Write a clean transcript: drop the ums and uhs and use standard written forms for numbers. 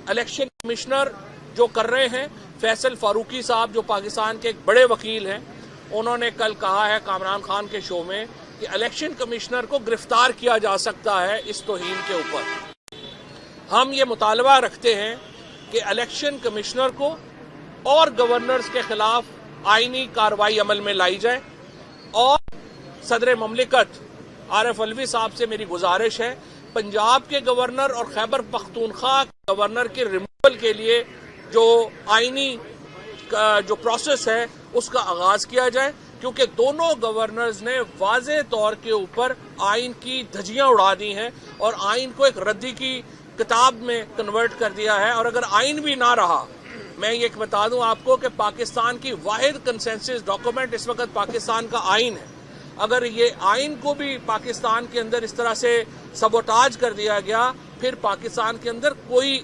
Election commissioner जो कर रहे हैं, फैसल फारूकी साहब जो पाकिस्तान के एक बड़े वकील हैं, उन्होंने कल कहा है कामरान खान के शो में कि इलेक्शन कमिश्नर को गिरफ्तार किया जा सकता है इस तौहीन के ऊपर। हम ये मुतालबा रखते हैं कि इलेक्शन कमिश्नर को और गवर्नर्स के खिलाफ आईनी कार्रवाई अमल में लाई जाए और सदर ममलिकत आरिफ अलवी साहब से मेरी गुजारिश है, पंजाब के गवर्नर और खैबर पख्तूनख्वा के गवर्नर के रिमूवल के लिए जो आईनी जो प्रोसेस है उसका आगाज किया जाए, क्योंकि दोनों गवर्नर्स ने वाज़ेह तौर के ऊपर आइन की धज्जियां उड़ा दी हैं और आइन को एक रद्दी की किताब में कन्वर्ट कर दिया है। और अगर आइन भी ना रहा, मैं ये बता दूं आपको कि पाकिस्तान की वाहिद कंसेंसस डॉक्यूमेंट इस वक्त पाकिस्तान का आइन है। अगर ये आइन को भी पाकिस्तान के अंदर इस तरह से सबोटाज कर दिया गया, फिर पाकिस्तान के अंदर कोई